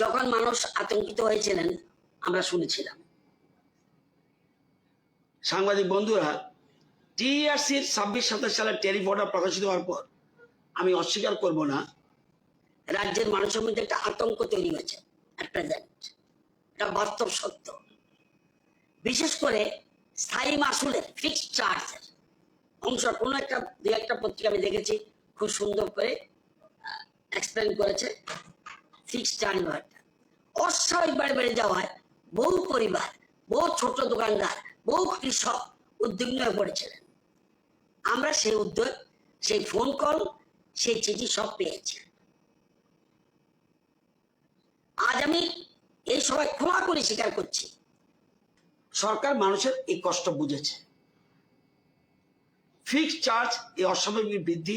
যখন মানুষ আতঙ্কিত হয়েছিলেন আমরা শুনেছিলাম। সাংবাদিক বন্ধুরা, টিআরসির 26-27 সালের ট্যারিফ অর্ডার প্রকাশিত হওয়ার পর আমি অস্বীকার করব না, রাজ্যের মানুষের মধ্যে একটা আতঙ্ক তৈরি হয়েছে। এটা বাস্তব সত্য। বিশেষ করে স্থায়ী মাসুলের ফিক্সড চার্জের অংশ কোনো একটা দুই একটা পত্রিকা আমি দেখেছি খুব সুন্দর করে এক্সপ্লেন করেছে। ফিক্সড চার্জ ব্যাপারটা অস্বাভাবিক বেড়ে যাওয়ায় বহু পরিবার, বহু ছোট দোকানদার, বহু কৃষক উদ্বিগ্ন হয়ে পড়েছিলেন। আমরা সেই উদ্যোগ, সেই ফোন কল, সেই চিঠি সব পেয়েছি। আজ আমি এই সবাই খোলা করে স্বীকার করছি, সরকার মানুষের এই কষ্ট বুঝেছে। ফিক্সড চার্জ এই অস্বাভাবিক বৃদ্ধি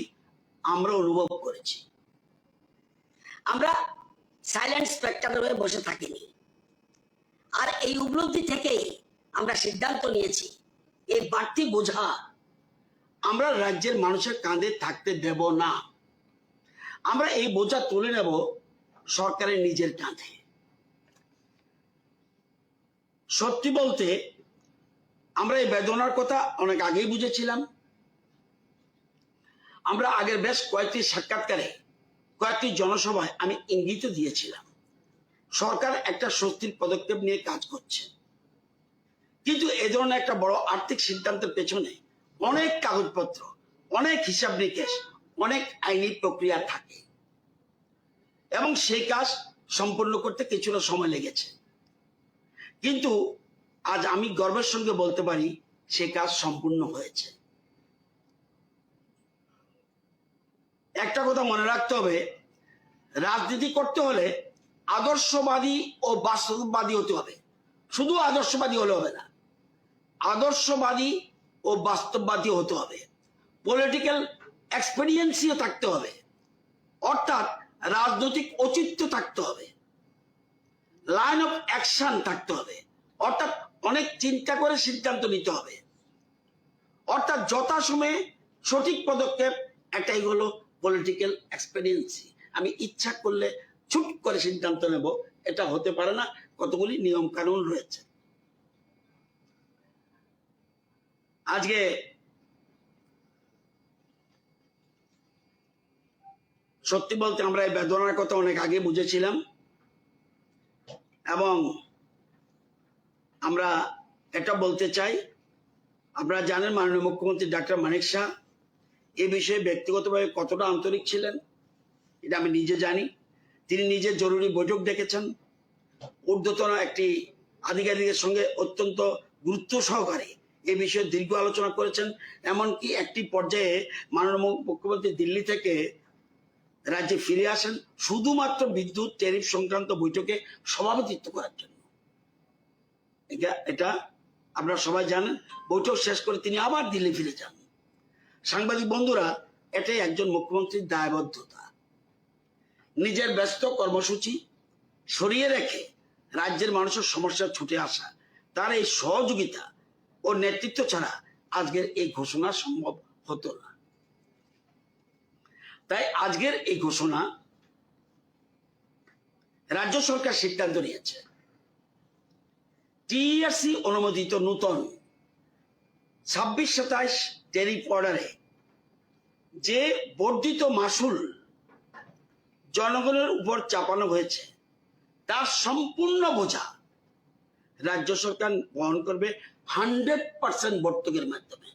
আমরা অনুভব করেছি। আমরা সাইলেন্ট স্পেক্টাটর হয়ে বসে থাকিনি। আর এই উপলব্ধি থেকেই আমরা সিদ্ধান্ত নিয়েছি এই বাড়তি বোঝা আমরা রাজ্যের মানুষের কাঁধে থাকতে দেব না। আমরা এই বোঝা তুলে নেব সরকারের নিজের কাঁধে। সত্যি বলতে আমরা এই বেদনার কথা অনেক আগেই বুঝেছিলাম। আমরা আগের বেশ কয়েকটি সাক্ষাৎকারে, কয়েকটি জনসভায় আমি ইঙ্গিত দিয়েছিলাম সরকার একটা স্বস্তির পদক্ষেপ নিয়ে কাজ করছে। কিন্তু এ ধরনের একটা বড় আর্থিক সিদ্ধান্তের পেছনে অনেক কাগজপত্র, অনেক হিসাব নিকেশ, অনেক আইনি প্রক্রিয়া থাকে এবং সেই কাজ সম্পন্ন করতে কিছুটা সময় লেগেছে। কিন্তু আজ আমি গর্বের সঙ্গে বলতে পারি সে কাজ সম্পূর্ণ হয়েছে। একটা কথা মনে রাখতে হবে, রাজনীতি করতে হলে আদর্শবাদী ও বাস্তববাদী হতে হবে। শুধু আদর্শবাদী হলে হবে না, আদর্শবাদী ও বাস্তববাদী হতে হবে। পলিটিক্যাল এক্সপেরিয়েন্সিও থাকতে হবে, অর্থাৎ রাজনৈতিক ঔচিত্য থাকতে হবে, লাইন অফ অ্যাকশন থাকতে হবে, অর্থাৎ অনেক চিন্তা করে সিদ্ধান্ত নিতে হবে, অর্থাৎ যথাসময়ে সঠিক পদক্ষেপ। এটাই হলো পলিটিক্যাল এক্সপেরিয়েন্সি। আমি ইচ্ছা করলে ছুট করে সিদ্ধান্ত নেব, এটা হতে পারে না। কতগুলি নিয়ম কানুন রয়েছে। আজকে সত্যি বলতে আমরা এই বেদনার কথা অনেক আগে বুঝেছিলাম এবং আমরা এটা বলতে চাই, আপনারা জানেন মাননীয় মুখ্যমন্ত্রী ডাক্তার মানিক শাহ এ বিষয়ে ব্যক্তিগতভাবে কতটা আন্তরিক ছিলেন এটা আমি নিজে জানি। তিনি নিজে জরুরি বৈঠক ডেকেছেন, ঊর্ধ্বতন একটি আধিকারিকের সঙ্গে অত্যন্ত গুরুত্ব সহকারে এ বিষয়ে দীর্ঘ আলোচনা করেছেন। এমনকি একটি পর্যায়ে মাননীয় মুখ্যমন্ত্রী দিল্লি থেকে রাজ্যে ফিরে আসেন শুধুমাত্র বিদ্যুৎ ট্যারিফ সংক্রান্ত বৈঠকে সভাপতিত্ব করার জন্য। এটা আপনারা সবাই জানেন। বৈঠক শেষ করে তিনি আবার দিল্লি ফিরে যান। সাংবাদিক বন্ধুরা, এটাই একজন মুখ্যমন্ত্রীর দায়বদ্ধতা। নিজের ব্যস্ত কর্মসূচি সরিয়ে রেখে রাজ্যের মানুষের সমস্যা ছুটে আসা, তার এই সহযোগিতা ও নেতৃত্ব ছাড়া আজকের এই ঘোষণা সম্ভব হতো না। তাই আজকের এই ঘোষণা রাজ্য সরকার সিদ্ধান্ত নিয়েছে টিআরসি অনুমোদিত নতুন 26-27 ট্যারিফ অর্ডারে যে বর্ধিত মাসুল জনগণের উপর চাপানো হয়েছে তার সম্পূর্ণ বোঝা রাজ্য সরকার বহন করবে 100% ভর্তুকির মাধ্যমে।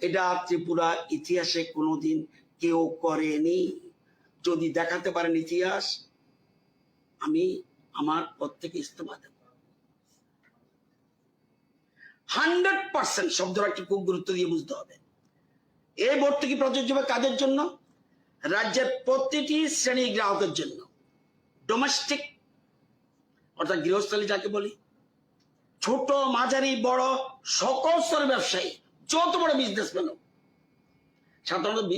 এটা ত্রিপুরা ইতিহাসে কোনোদিন কেউ করেনি। যদি দেখাতে পারেন ইতিহাস, আমি আমার পদ থেকে ইস্তফা দেব। 100% শব্দটা একটি খুব গুরুত্ব দিয়ে বুঝতে হবে। এই ভর্তুকি প্রযোজ্য হবে কাদের জন্য? রাজ্যের প্রতিটি শ্রেণীর গ্রাহকের জন্য। ডোমেস্টিক অর্থাৎ গৃহস্থলী যাকে বলি, ছোট মাঝারি বড় সকল স্তরের ব্যবসায়ী, যত বড় বিজনেসম্যান হোক, সাধারণত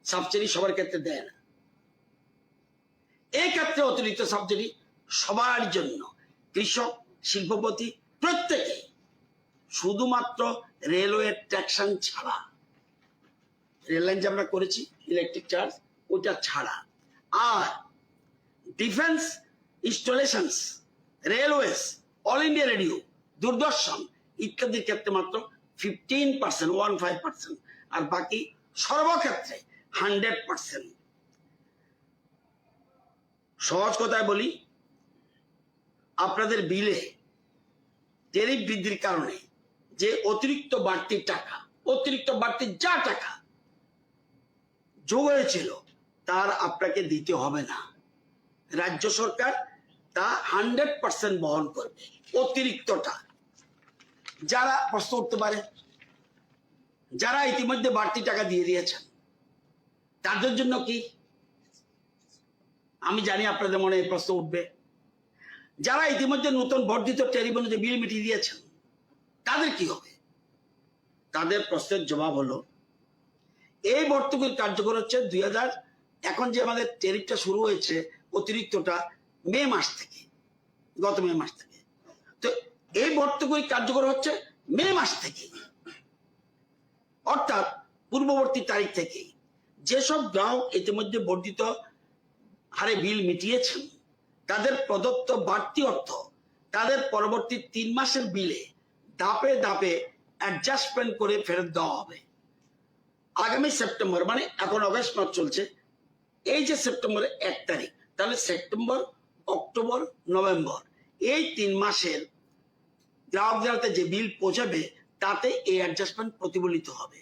সাবসিডি সবার ক্ষেত্রে দেয় না। এই ক্ষেত্রে অতিরিক্ত সাবসিডি সবার জন্য, কৃষক, শিল্পপতি প্রত্যেকে, শুধুমাত্র রেলওয়ে ট্যাক্সন ছাড়া। রেল লাইন যে আমরা করেছি ইলেকট্রিক চার্জ, ওটা ছাড়া। আর defence installations, railways, All India Radio, Doordarshan ইত্যাদির ক্ষেত্রে মাত্র 15%, আর বাকি সর্বক্ষেত্রে 100%। সহজ কথায় বলি, আপনাদের বিলে ট্যারিফ বৃদ্ধির কারণে যে অতিরিক্ত বাড়তি টাকা, অতিরিক্ত বাড়তি যা টাকা যোগ হয়েছিল তার আপনাকে দিতে হবে না। রাজ্য সরকার তা 100% বহন করবে। অতিরিক্তটা যারা প্রশ্ন উঠতে পারে, যারা ইতিমধ্যে বাড়তি টাকা দিয়ে দিয়েছেন তাদের জন্য কি? আমি জানি আপনাদের মনে এই প্রশ্ন উঠবে। যারা ইতিমধ্যে নতুন বর্ধিত ট্যারিফ অনুযায়ী বিল মিটিয়ে দিয়েছেন তাদের কি হবে? তাদের প্রশ্নের জবাব হলো, এই ভর্তুকির কার্যকর হচ্ছে 2000, এখন যে আমাদের ট্যারিফটা শুরু হয়েছে অতিরিক্তটা মে মাস থেকে, গত মে মাস থেকে। তো এই ভর্তুকি কার্যকর হচ্ছে মে মাস থেকে, অর্থাৎ পূর্ববর্তী তারিখ থেকে। যেসব গ্রাহক ইতিমধ্যে বর্ধিত হারে বিল মিটিয়েছেন তাদের প্রদত্ত বাড়তি অর্থ তাদের পরবর্তী 3 মাসের বিলে ধাপে ধাপে অ্যাডজাস্টমেন্ট করে ফেরত দেওয়া হবে। আগামী সেপ্টেম্বর, মানে এখন অগস্ট মাস চলছে, এই যে সেপ্টেম্বরের 1 তারিখ, তাহলে সেপ্টেম্বর, অক্টোবর, নভেম্বর এই 3 মাসের গ্রাহকদের হাতে যে বিল পৌঁছাবে তাতে এই অ্যাডজাস্টমেন্ট প্রতিফলিত হবে।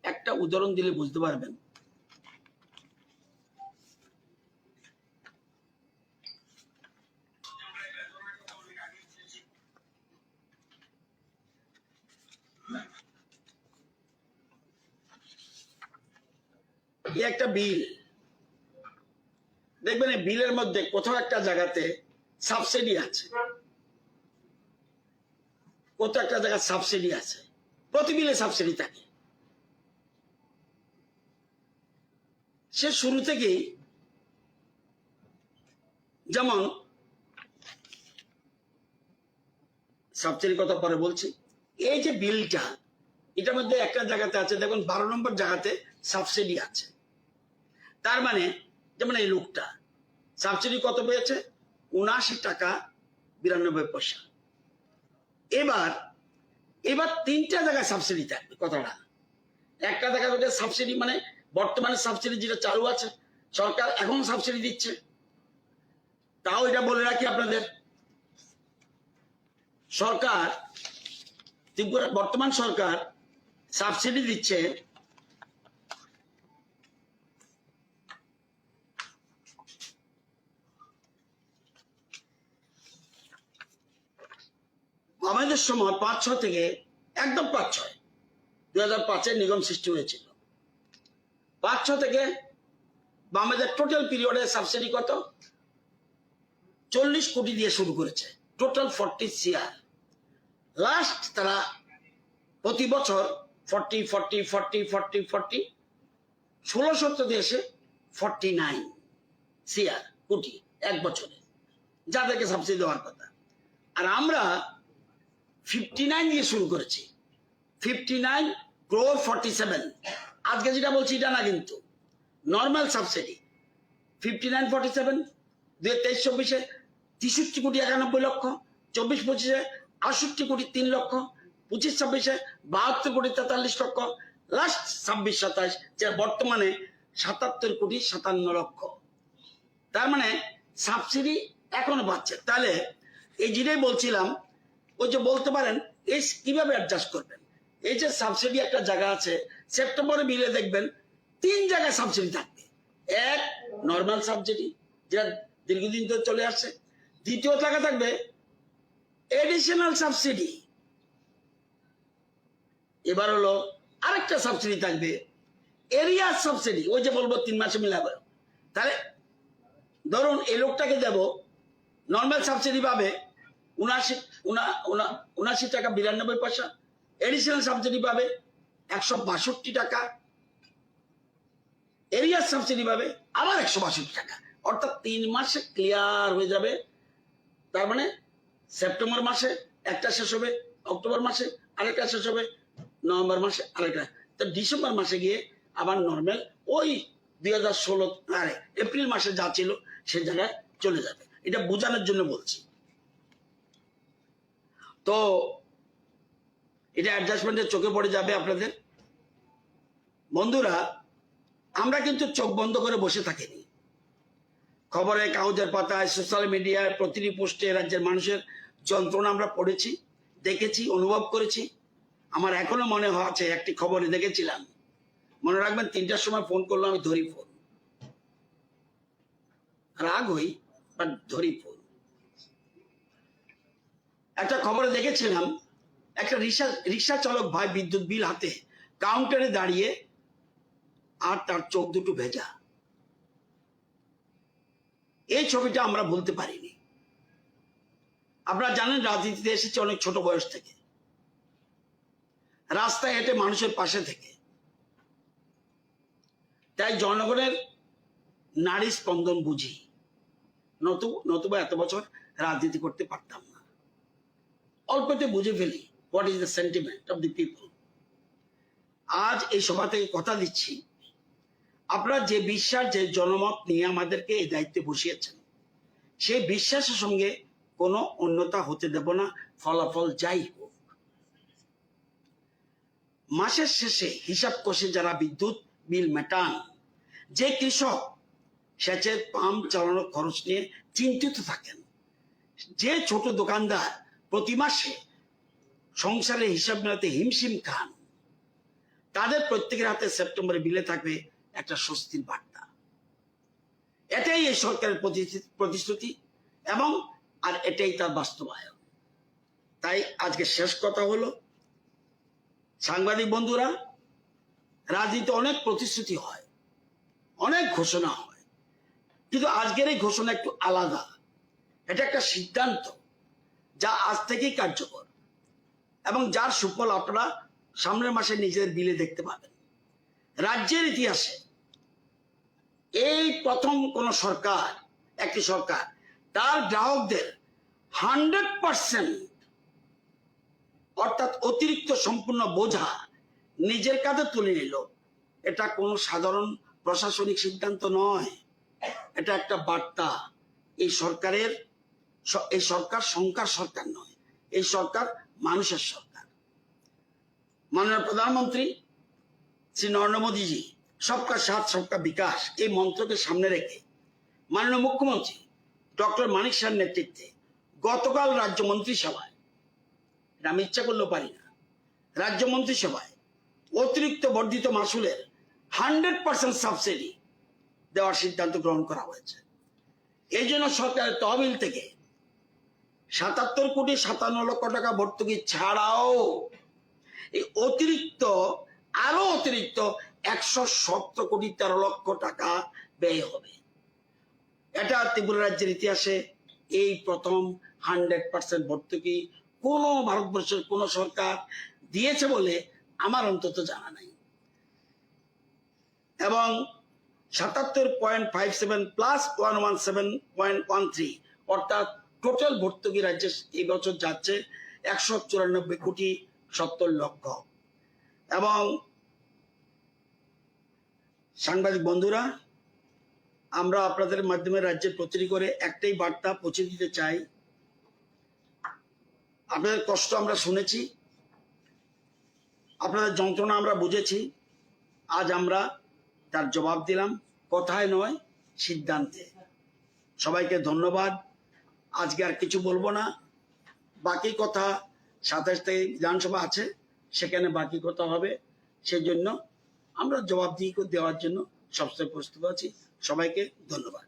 একটা উদাহরণ দিলে বুঝতে পারবেন। একটা বিল দেখবেন, এই বিলের মধ্যে কোথাও একটা জায়গাতে সাবসিডি আছে, কোথাও একটা জায়গায় সাবসিডি আছে। প্রতি বিলে সাবসিডি থাকে। সে শুরু থেকেই, যেমন সাবসিডির কথা পরে বলছি। এই যে বিলটা, এটার মধ্যে একটা জায়গাতে আছে, দেখুন 12 নম্বর জায়গাতে সাবসিডি আছে। তার মানে যেমন এই লোকটা সাবসিডি কত পেয়েছে? 79 টাকা 92 পয়সা। এবার 3টা জায়গায় সাবসিডি থাকবে। কথাটা একটা দেখা যাবে সাবসিডি, মানে বর্তমানে সাবসিডি যেটা চালু আছে, সরকার এখন সাবসিডি দিচ্ছে। তাও এটা বলে রাখি আপনাদের, সরকার, ত্রিপুরা বর্তমান সরকার সাবসিডি দিচ্ছে আমাদের সময় 5-6 থেকে, একদম 5-6, 2005-এ নিগম সৃষ্টি হয়েছিল। 5-6 থেকে আমাদের টোটাল পিরিয়ডে সাবসিডি কত? 40 কোটি দিয়ে শুরু করেছে, টোটাল 40 CR। লাস্ট তারা প্রতি বছর 40 16 দিয়ে এসে 49 CR কোটি এক বছরে, যাদেরকে সাবসিডি দেওয়ার কথা। আর আমরা 59 দিয়ে শুরু করেছি, 59 crore 47। আজকে যেটা বলছি এটা না, কিন্তু নর্মাল সাবসিডি 59-47। 2023-24-এ 63 কোটি 91 লক্ষ, 24-25-এ 68 কোটি 3 লক্ষ, 25-26-এ 72 কোটি 43 লক্ষ, লাস্ট 26-27 যে বর্তমানে 77 কোটি 57 লক্ষ। তার মানে সাবসিডি এখনো পাচ্ছে। তাহলে এই যেটাই বলছিলাম, ওই যে বলতে পারেন এই কিভাবে অ্যাডজাস্ট করবেন। এই যে সাবসিডি একটা জায়গা আছে, সেপ্টেম্বরে বিলে দেখবেন 3 জায়গায় সাবসিডি থাকবে। এক, নর্মাল সাবসিডি যেটা দীর্ঘদিন ধরে চলে আসছে। দ্বিতীয় জায়গা থাকবে এডিশনাল সাবসিডি। এবার হলো আরেকটা সাবসিডি থাকবে, এরিয়া সাবসিডি। ওই যে বলবো 3 মাসে মিলাবে। তাহলে ধরুন এই লোকটাকে দেব, নর্মাল সাবসিডি পাবে 79 টাকা 92 পয়সা, এডিশনাল সাবসিডি পাবে 162 টাকা, এরিয়া সাবসিডি পাবে আবার 162 টাকা। অর্থাৎ 3 মাসে ক্লিয়ার হয়ে যাবে। তার মানে সেপ্টেম্বর মাসে একটা শেষ হবে, অক্টোবর মাসে আরেকটা শেষ হবে, নভেম্বর মাসে আরেকটা, তো ডিসেম্বর মাসে গিয়ে আবার নর্মাল ওই 2016 এপ্রিল মাসে যা ছিল সে জায়গায় চলে যাবে। এটা বোঝানোর জন্য বলছি। তো এটা অ্যাডজাস্টমেন্টের চোখে পড়ে যাবে আপনাদের। বন্ধুরা, আমরা কিন্তু চোখ বন্ধ করে বসে থাকিনি। খবরে কাগজের পাতায়, সোশ্যাল মিডিয়ায়, প্রতিটি পোস্টে রাজ্যের মানুষের যন্ত্রণা আমরা পড়েছি, দেখেছি, অনুভব করেছি। আমার এখনো মনে আছে, একটি খবরে দেখেছিলাম, মনে রাখবেন 3টার সময় ফোন করলো, আমি ধরি ফোন, রাগ হই বাট ধরি ফোন। একটা খবরে দেখেছিলাম, একটা রিক্সা চালক ভাই বিদ্যুৎ বিল হাতে কাউন্টারে দাঁড়িয়ে, আর তার চোখ দুটো ভেজা। এই ছবিটা আমরা ভুলতে পারিনি। আপনারা জানেন, রাজনীতিতে এসেছে অনেক ছোট বয়স থেকে, রাস্তায় হেঁটে মানুষের পাশে থেকে। তাই জনগণের নারী স্পন্দন বুঝি, নতুবা এত বছর রাজনীতি করতে পারতাম না। অল্পতে বুঝে ফেলি what is the sentiment of the people. আজ এই সভা থেকে কথা দিচ্ছি, আপনারা যে বিশ্বাস, যে জনমত নিয়ে আমাদেরকে এই দায়িত্বে বসিয়েছেন, সেই বিশ্বাসের সঙ্গে কোনো অন্যতা হতে দেব না, ফলাফল যাই হোক। মাসের শেষে হিসাব কষে যারা বিদ্যুৎ বিল মেটান, যে কৃষক সেচের পাম্প চালানোর খরচ নিয়ে চিন্তিত থাকেন, যে ছোট দোকানদার প্রতি মাসে সংসারের হিসাব মেলাতে হিমশিম খান, তাদের প্রত্যেকের হাতে সেপ্টেম্বরে বিলে থাকবে একটা স্বস্তির বার্তা। এটাই এই সরকারের প্রতিশ্রুতি এবং আর এটাই তার বাস্তবায়ন। তাই আজকে শেষ কথা হলো, সাংবাদিক বন্ধুরা, রাজনীতি অনেক প্রতিশ্রুতি হয়, অনেক ঘোষণা হয়, কিন্তু আজকের এই ঘোষণা একটু আলাদা। এটা একটা সিদ্ধান্ত যা আজ থেকেই কার্যকর এবং যার সুফল আপনারা সামনের মাসে নিজেদের বিলে দেখতে পাবেন। রাজ্যের ইতিহাসে এই প্রথম কোন সরকার, একটি সরকার তার গ্রাহকদের 100% অর্থাৎ অতিরিক্ত সম্পূর্ণ বোঝা নিজের কাঁধে তুলে নিল। এটা কোনো সাধারণ প্রশাসনিক সিদ্ধান্ত নয়, এটা একটা বার্তা। এই সরকার সংখ্যার সরকার নয়, এই সরকার মানুষের সরকার। মাননীয় প্রধানমন্ত্রী শ্রী নরেন্দ্র মোদীজি সবকা সাথ সবকা বিকাশ এই মন্ত্রকে সামনে রেখে মাননীয় মুখ্যমন্ত্রী ডক্টর মানিক শাহের নেতৃত্বে গতকাল রাজ্য মন্ত্রিসভায়, আমি ইচ্ছা করলেও পারি না, রাজ্য মন্ত্রিসভায় অতিরিক্ত বর্ধিত মাসুলের 100% সাবসিডি দেওয়ার সিদ্ধান্ত গ্রহণ করা হয়েছে। এই জন্য সরকারের তহবিল থেকে 77,57,00,000 টাকা ভর্তুকি ছাড়াও এই আরো অতিরিক্ত 117,13,00,000 টাকা ব্যয় হবে। এটা ত্রিপুরা রাজ্যের ইতিহাসে এই প্রথম 100% ভর্তুকি কোন ভারতবর্ষের কোন সরকার দিয়েছে বলে আমার অন্তত জানা নাই। এবং 77.57 প্লাস 117.13 অর্থাৎ টোটাল ভর্তুকি রাজ্যে এই বছর যাচ্ছে 194,70,00,000। এবং সাংবাদিক বন্ধুরা, আমরা আপনাদের মাধ্যমে রাজ্যের প্রতিটি করে একটাই বার্তা পৌঁছে দিতে চাই। আপনাদের কষ্ট আমরা শুনেছি, আপনাদের যন্ত্রণা আমরা বুঝেছি। আজ আমরা তার জবাব দিলাম, কথায় নয়, সিদ্ধান্তে। সবাইকে ধন্যবাদ। আজকে আর কিছু বলবো না, বাকি কথা 27 তারিখ বিধানসভা আছে, সেখানে বাকি কথা হবে। সেই জন্য আমরা জবাব দেওয়ার জন্য সবসময় প্রস্তুত আছি। সবাইকে ধন্যবাদ।